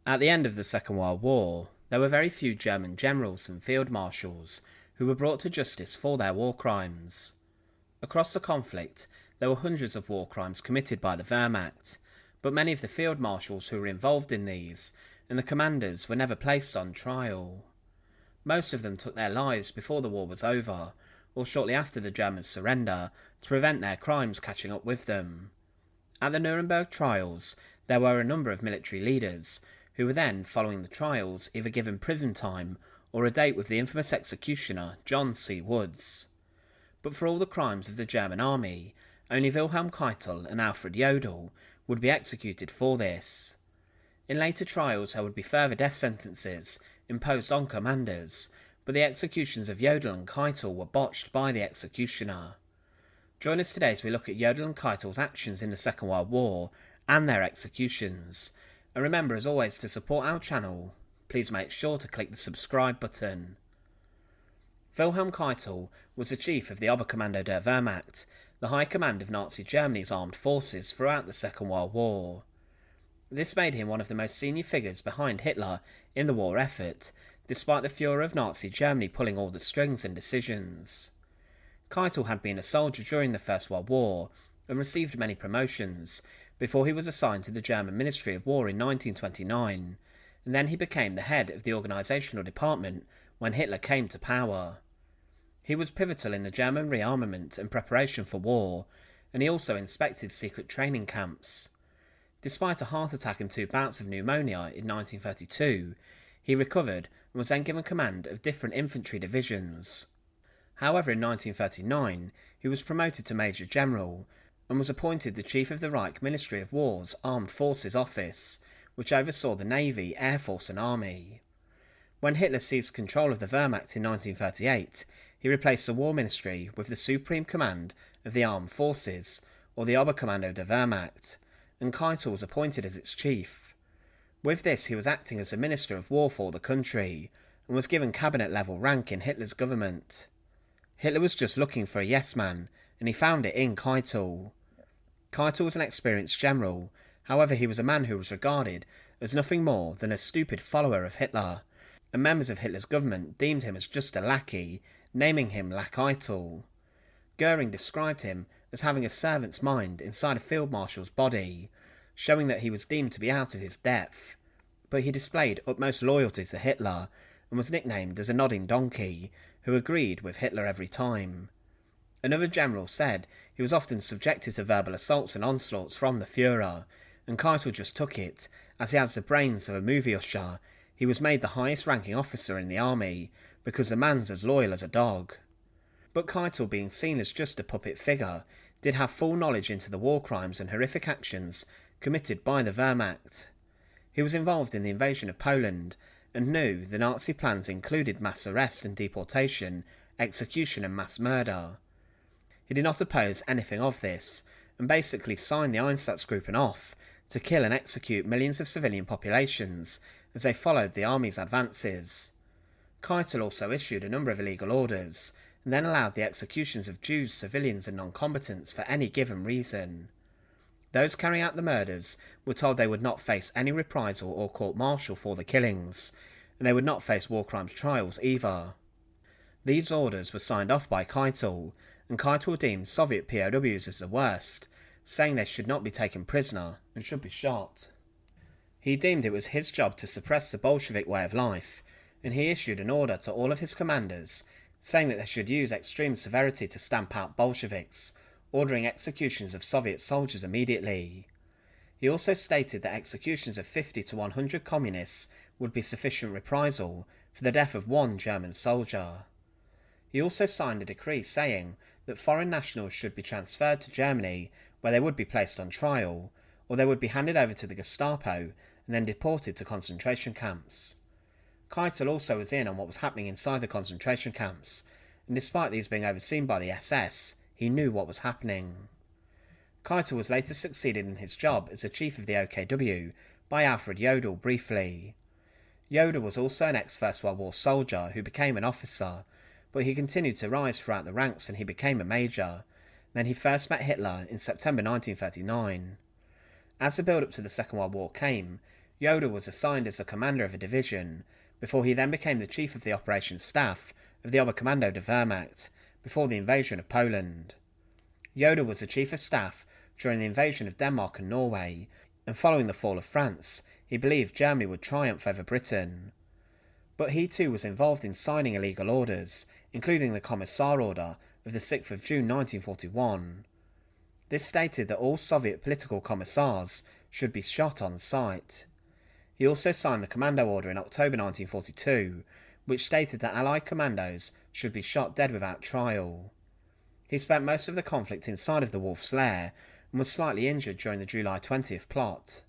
At the end of the Second World War, there were very few German generals and field marshals who were brought to justice for their war crimes. Across the conflict, there were hundreds of war crimes committed by the Wehrmacht, but many of the field marshals who were involved in these and the commanders were never placed on trial. Most of them took their lives before the war was over, or shortly after the Germans' surrender, to prevent their crimes catching up with them. At the Nuremberg Trials, there were a number of military leaders who were then, following the trials, either given prison time or a date with the infamous executioner John C. Woods. But for all the crimes of the German army, only Wilhelm Keitel and Alfred Jodl would be executed for this. In later trials there would be further death sentences imposed on commanders, but the executions of Jodl and Keitel were botched by the executioner. Join us today as we look at Jodl and Keitel's actions in the Second World War and their executions. And remember, as always, to support our channel, please make sure to click the subscribe button. Wilhelm Keitel was the chief of the Oberkommando der Wehrmacht, the high command of Nazi Germany's armed forces throughout the Second World War. This made him one of the most senior figures behind Hitler in the war effort, despite the Führer of Nazi Germany pulling all the strings and decisions. Keitel had been a soldier during the First World War and received many promotions before he was assigned to the German Ministry of War in 1929, and then he became the head of the organisational department when Hitler came to power. He was pivotal in the German rearmament and preparation for war, and he also inspected secret training camps. Despite a heart attack and 2 bouts of pneumonia in 1932, he recovered and was then given command of different infantry divisions. However, in 1939, he was promoted to Major General and was appointed the Chief of the Reich Ministry of War's Armed Forces Office, which oversaw the Navy, Air Force and Army. When Hitler seized control of the Wehrmacht in 1938, he replaced the War Ministry with the Supreme Command of the Armed Forces, or the Oberkommando der Wehrmacht, and Keitel was appointed as its chief. With this, he was acting as a Minister of War for the country, and was given cabinet-level rank in Hitler's government. Hitler was just looking for a yes man, and he found it in Keitel. Keitel was an experienced general, however he was a man who was regarded as nothing more than a stupid follower of Hitler, and members of Hitler's government deemed him as just a lackey, naming him Keitel. Goering described him as having a servant's mind inside a field marshal's body, showing that he was deemed to be out of his depth, but he displayed utmost loyalty to Hitler and was nicknamed as a nodding donkey who agreed with Hitler every time. Another general said he was often subjected to verbal assaults and onslaughts from the Führer, and Keitel just took it, as he has the brains of a movie usher. He was made the highest ranking officer in the army, because the man's as loyal as a dog. But Keitel, being seen as just a puppet figure, did have full knowledge into the war crimes and horrific actions committed by the Wehrmacht. He was involved in the invasion of Poland, and knew the Nazi plans included mass arrest and deportation, execution and mass murder. He did not oppose anything of this, and basically signed the Einsatzgruppen off to kill and execute millions of civilian populations as they followed the army's advances. Keitel also issued a number of illegal orders, and then allowed the executions of Jews, civilians and non-combatants for any given reason. Those carrying out the murders were told they would not face any reprisal or court-martial for the killings, and they would not face war crimes trials either. These orders were signed off by Keitel, and Keitel deemed Soviet POWs as the worst, saying they should not be taken prisoner and should be shot. He deemed it was his job to suppress the Bolshevik way of life, and he issued an order to all of his commanders saying that they should use extreme severity to stamp out Bolsheviks, ordering executions of Soviet soldiers immediately. He also stated that executions of 50 to 100 communists would be sufficient reprisal for the death of one German soldier. He also signed a decree saying that foreign nationals should be transferred to Germany, where they would be placed on trial, or they would be handed over to the Gestapo and then deported to concentration camps. Keitel also was in on what was happening inside the concentration camps, and despite these being overseen by the SS, he knew what was happening. Keitel was later succeeded in his job as the chief of the OKW by Alfred Jodl briefly. Jodl was also an ex-First World War soldier who became an officer, but he continued to rise throughout the ranks and he became a major. Then he first met Hitler in September 1939. As the build-up to the Second World War came, Jodl was assigned as the commander of a division, before he then became the chief of the operations staff of the Oberkommando der Wehrmacht before the invasion of Poland. Jodl was the chief of staff during the invasion of Denmark and Norway, and following the fall of France, he believed Germany would triumph over Britain. But he too was involved in signing illegal orders, including the Commissar Order of the 6th of June 1941. This stated that all Soviet political commissars should be shot on sight. He also signed the Commando Order in October 1942, which stated that Allied commandos should be shot dead without trial. He spent most of the conflict inside of the Wolf's Lair and was slightly injured during the July 20th plot.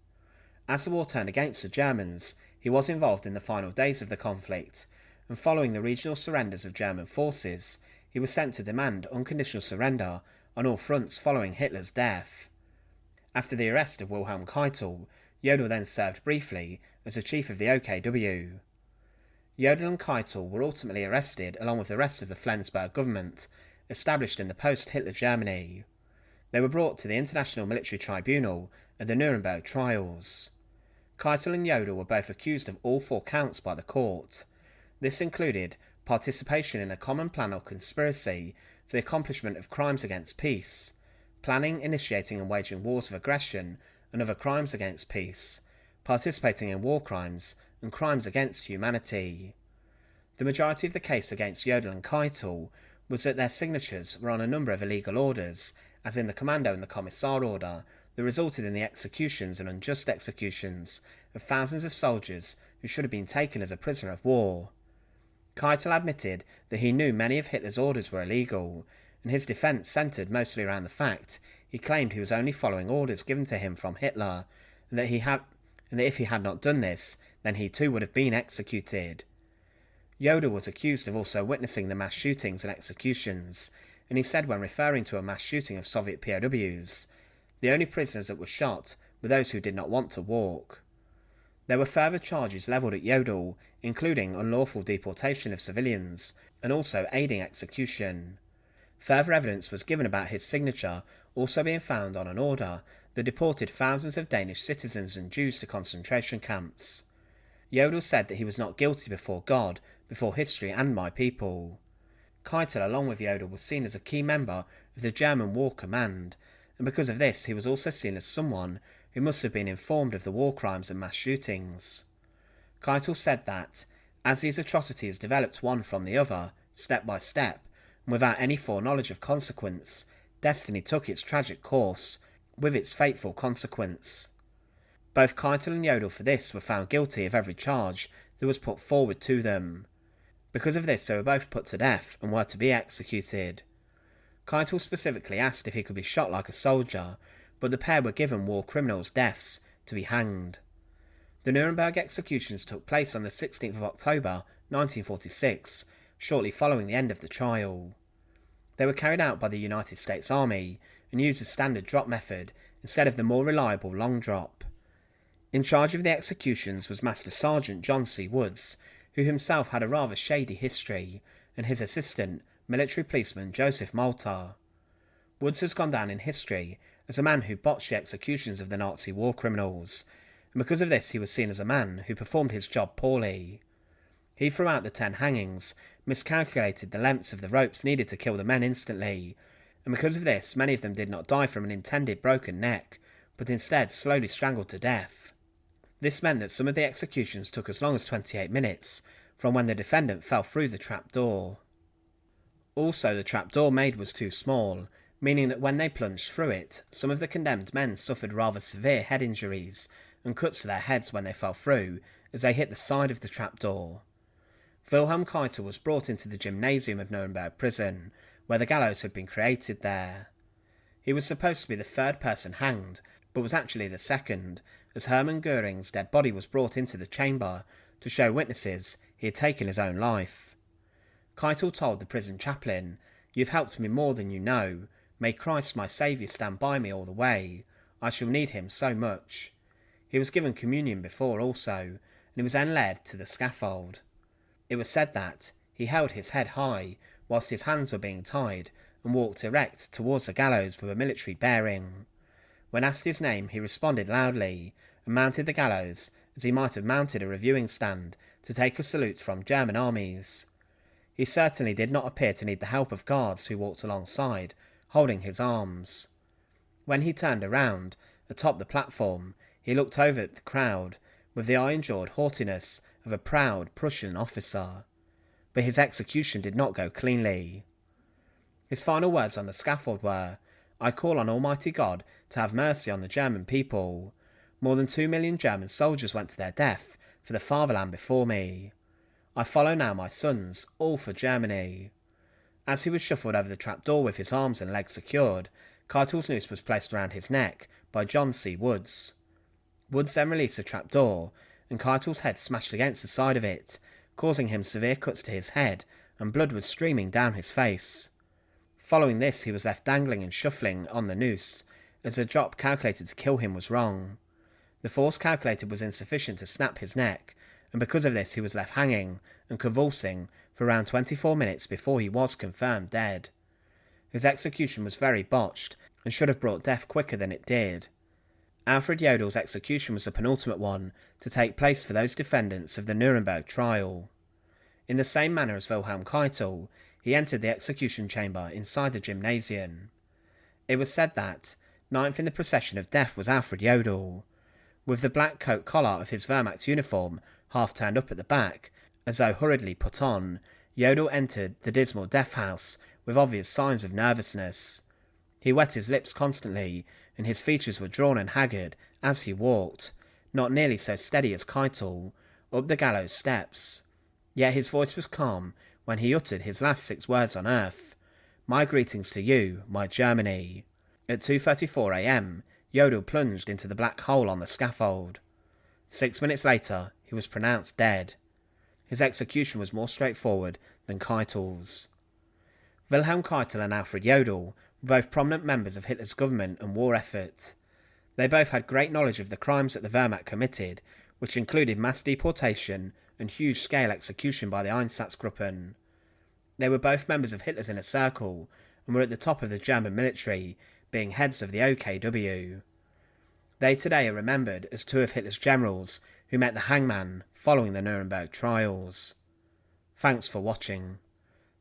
As the war turned against the Germans, he was involved in the final days of the conflict, and following the regional surrenders of German forces, he was sent to demand unconditional surrender on all fronts following Hitler's death. After the arrest of Wilhelm Keitel, Jodl then served briefly as the chief of the OKW. Jodl and Keitel were ultimately arrested along with the rest of the Flensburg government, established in the post-Hitler Germany. They were brought to the International Military Tribunal at the Nuremberg Trials. Keitel and Jodl were both accused of all 4 counts by the court. This included participation in a common plan or conspiracy for the accomplishment of crimes against peace, planning, initiating and waging wars of aggression and other crimes against peace, participating in war crimes and crimes against humanity. The majority of the case against Jodl and Keitel was that their signatures were on a number of illegal orders, as in the Commando and the Commissar Order, that resulted in the executions and unjust executions of thousands of soldiers who should have been taken as a prisoner of war. Keitel admitted that he knew many of Hitler's orders were illegal, and his defence centred mostly around the fact he claimed he was only following orders given to him from Hitler, and that if he had not done this, then he too would have been executed. Jodl was accused of also witnessing the mass shootings and executions, and he said when referring to a mass shooting of Soviet POWs, the only prisoners that were shot were those who did not want to walk. There were further charges levelled at Jodl, including unlawful deportation of civilians, and also aiding execution. Further evidence was given about his signature also being found on an order that deported thousands of Danish citizens and Jews to concentration camps. Jodl said that he was not guilty before God, before history and my people. Keitel, along with Jodl, was seen as a key member of the German War Command, and because of this he was also seen as someone who must have been informed of the war crimes and mass shootings. Keitel said that, as these atrocities developed one from the other, step by step, and without any foreknowledge of consequence, destiny took its tragic course, with its fateful consequence. Both Keitel and Jodl for this were found guilty of every charge that was put forward to them. Because of this they were both put to death and were to be executed. Keitel specifically asked if he could be shot like a soldier, but the pair were given war criminals' deaths to be hanged. The Nuremberg Executions took place on the 16th of October 1946, shortly following the end of the trial. They were carried out by the United States Army and used a standard drop method instead of the more reliable long drop. In charge of the executions was Master Sergeant John C. Woods, who himself had a rather shady history, and his assistant, military policeman Joseph Malta. Woods has gone down in history as a man who botched the executions of the Nazi war criminals, and because of this he was seen as a man who performed his job poorly. He, throughout the 10 hangings, miscalculated the lengths of the ropes needed to kill the men instantly, and because of this many of them did not die from an intended broken neck, but instead slowly strangled to death. This meant that some of the executions took as long as 28 minutes, from when the defendant fell through the trapdoor. Also, the trapdoor made was too small, meaning that when they plunged through it, some of the condemned men suffered rather severe head injuries and cuts to their heads when they fell through, as they hit the side of the trapdoor. Wilhelm Keitel was brought into the gymnasium of Nuremberg prison, where the gallows had been created there. He was supposed to be the 3rd person hanged, but was actually the 2nd, as Hermann Göring's dead body was brought into the chamber to show witnesses he had taken his own life. Keitel told the prison chaplain, "You've helped me more than you know. May Christ my Saviour stand by me all the way. I shall need him so much." He was given communion before also, and he was then led to the scaffold. It was said that he held his head high whilst his hands were being tied and walked erect towards the gallows with a military bearing. When asked his name he responded loudly and mounted the gallows as he might have mounted a reviewing stand to take a salute from German armies. He certainly did not appear to need the help of guards who walked alongside, holding his arms. When he turned around, atop the platform, he looked over at the crowd with the iron-jawed haughtiness of a proud Prussian officer. But his execution did not go cleanly. His final words on the scaffold were, "I call on Almighty God to have mercy on the German people. More than 2 million German soldiers went to their death for the fatherland before me. I follow now my sons, all for Germany." As he was shuffled over the trapdoor with his arms and legs secured, Keitel's noose was placed around his neck by John C. Woods. Woods then released the trapdoor, and Keitel's head smashed against the side of it, causing him severe cuts to his head, and blood was streaming down his face. Following this, he was left dangling and shuffling on the noose, as a drop calculated to kill him was wrong. The force calculated was insufficient to snap his neck, and because of this he was left hanging and convulsing for around 24 minutes before he was confirmed dead. His execution was very botched, and should have brought death quicker than it did. Alfred Jodl's execution was the penultimate one to take place for those defendants of the Nuremberg trial. In the same manner as Wilhelm Keitel, he entered the execution chamber inside the gymnasium. It was said that, ninth in the procession of death was Alfred Jodl. With the black coat collar of his Wehrmacht uniform half turned up at the back, as though hurriedly put on, Jodl entered the dismal death house with obvious signs of nervousness. He wet his lips constantly, and his features were drawn and haggard as he walked, not nearly so steady as Keitel, up the gallows steps. Yet his voice was calm when he uttered his last 6 words on earth, "My greetings to you, my Germany." At 2:34 a.m, Jodl plunged into the black hole on the scaffold. 6 minutes later, he was pronounced dead. His execution was more straightforward than Keitel's. Wilhelm Keitel and Alfred Jodl were both prominent members of Hitler's government and war effort. They both had great knowledge of the crimes that the Wehrmacht committed, which included mass deportation and huge-scale execution by the Einsatzgruppen. They were both members of Hitler's inner circle and were at the top of the German military, being heads of the OKW. They today are remembered as 2 of Hitler's generals who met the hangman following the Nuremberg Trials. Thanks for watching.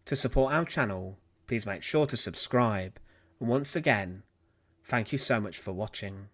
To support our channel, please make sure to subscribe, and once again, thank you so much for watching.